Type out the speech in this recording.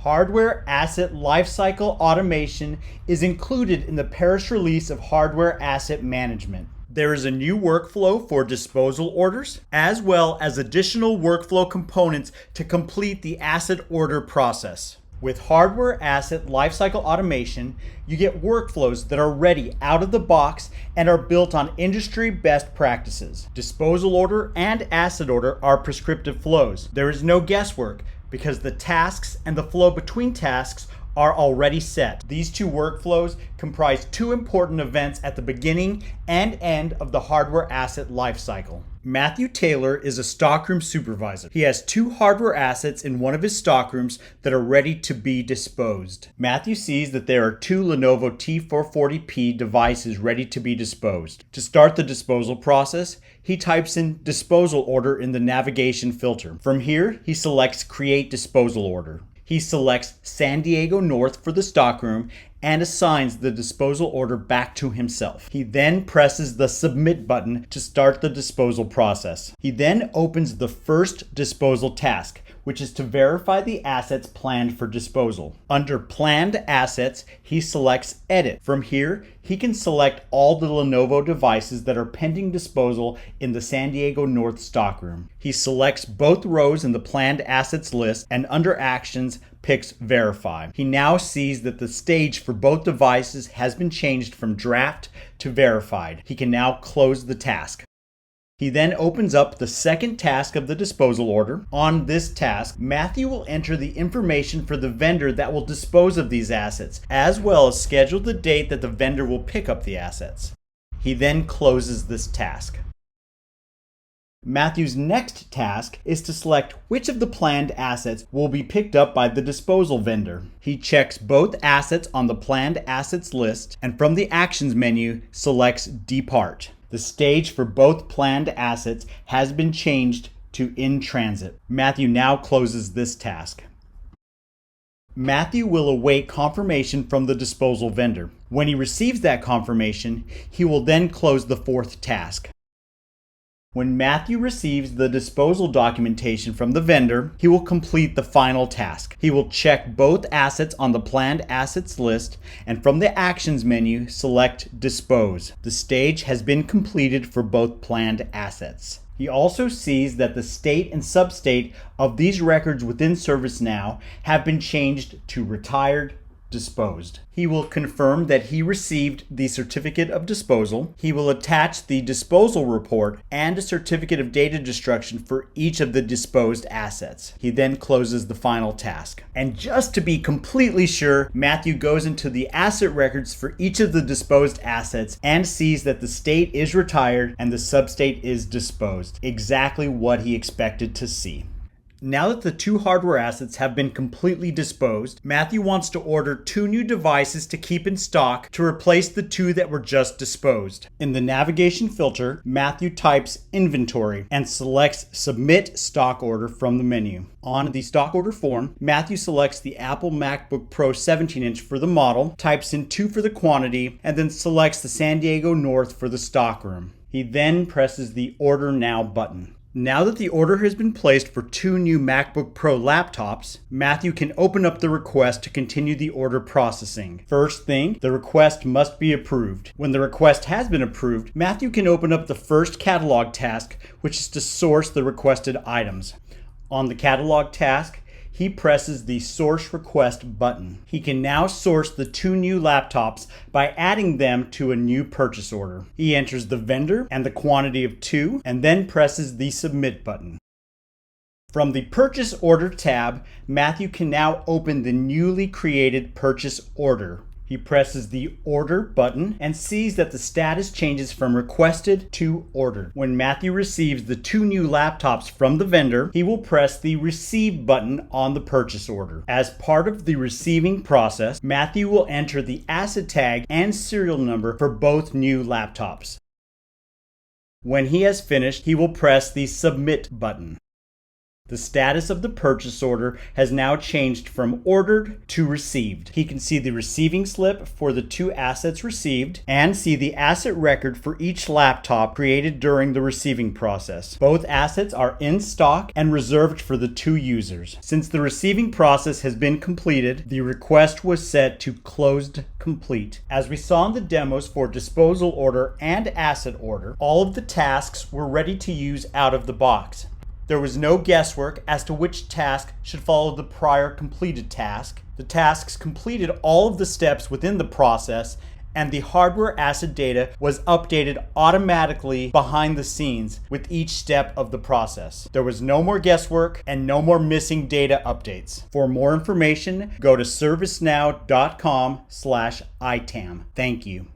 Hardware asset lifecycle automation is included in the Paris release of hardware asset management. There is a new workflow for disposal orders, as well as additional workflow components to complete the asset order process. With hardware asset lifecycle automation, you get workflows that are ready out of the box and are built on industry best practices. Disposal order and asset order are prescriptive flows. There is no guesswork because the tasks and the flow between tasks are already set. These two workflows comprise two important events at the beginning and end of the hardware asset lifecycle. Matthew Taylor is a stockroom supervisor. He has two hardware assets in one of his stockrooms that are ready to be disposed. Matthew sees that there are two Lenovo T440p devices ready to be disposed. To start the disposal process, he types in disposal order in the navigation filter. From here, he selects create disposal order. He selects San Diego North for the stockroom and assigns the disposal order back to himself. He then presses the submit button to start the disposal process. He then opens the first disposal task, which is to verify the assets planned for disposal. Under planned assets, he selects edit. From here, he can select all the Lenovo devices that are pending disposal in the San Diego North stockroom. He selects both rows in the planned assets list and under actions, picks verify. He now sees that the stage for both devices has been changed from draft to verified. He can now close the task. He then opens up the second task of the disposal order. On this task, Matthew will enter the information for the vendor that will dispose of these assets, as well as schedule the date that the vendor will pick up the assets. He then closes this task. Matthew's next task is to select which of the planned assets will be picked up by the disposal vendor. He checks both assets on the planned assets list and from the actions menu selects depart. The stage for both planned assets has been changed to in transit. Matthew now closes this task. Matthew will await confirmation from the disposal vendor. When he receives that confirmation, he will then close the fourth task. When Matthew receives the disposal documentation from the vendor, he will complete the final task. He will check both assets on the planned assets list and from the actions menu, select dispose. The stage has been completed for both planned assets. He also sees that the state and substate of these records within ServiceNow have been changed to retired, disposed. He will confirm that he received the certificate of disposal. He will attach the disposal report and a certificate of data destruction for each of the disposed assets. He then closes the final task. And just to be completely sure, Matthew goes into the asset records for each of the disposed assets and sees that the state is retired and the substate is disposed. Exactly what he expected to see. Now that the two hardware assets have been completely disposed, Matthew wants to order two new devices to keep in stock to replace the two that were just disposed. In the navigation filter, Matthew types inventory and selects submit stock order from the menu. On the stock order form, Matthew selects the Apple MacBook Pro 17-inch for the model, types in 2 for the quantity, and then selects the San Diego North for the stockroom. He then presses the Order Now button. Now that the order has been placed for 2 new MacBook Pro laptops, Matthew can open up the request to continue the order processing. First thing, the request must be approved. When the request has been approved, Matthew can open up the first catalog task, which is to source the requested items. On the catalog task, he presses the Source Request button. He can now source the 2 new laptops by adding them to a new purchase order. He enters the vendor and the quantity of 2 and then presses the Submit button. From the Purchase Order tab, Matthew can now open the newly created purchase order. He presses the Order button and sees that the status changes from requested to ordered. When Matthew receives the 2 new laptops from the vendor, he will press the Receive button on the purchase order. As part of the receiving process, Matthew will enter the asset tag and serial number for both new laptops. When he has finished, he will press the Submit button. The status of the purchase order has now changed from ordered to received. He can see the receiving slip for the 2 assets received and see the asset record for each laptop created during the receiving process. Both assets are in stock and reserved for the 2 users. Since the receiving process has been completed, the request was set to closed complete. As we saw in the demos for disposal order and asset order, all of the tasks were ready to use out of the box. There was no guesswork as to which task should follow the prior completed task. The tasks completed all of the steps within the process, and the hardware asset data was updated automatically behind the scenes with each step of the process. There was no more guesswork and no more missing data updates. For more information, go to servicenow.com/itam. Thank you.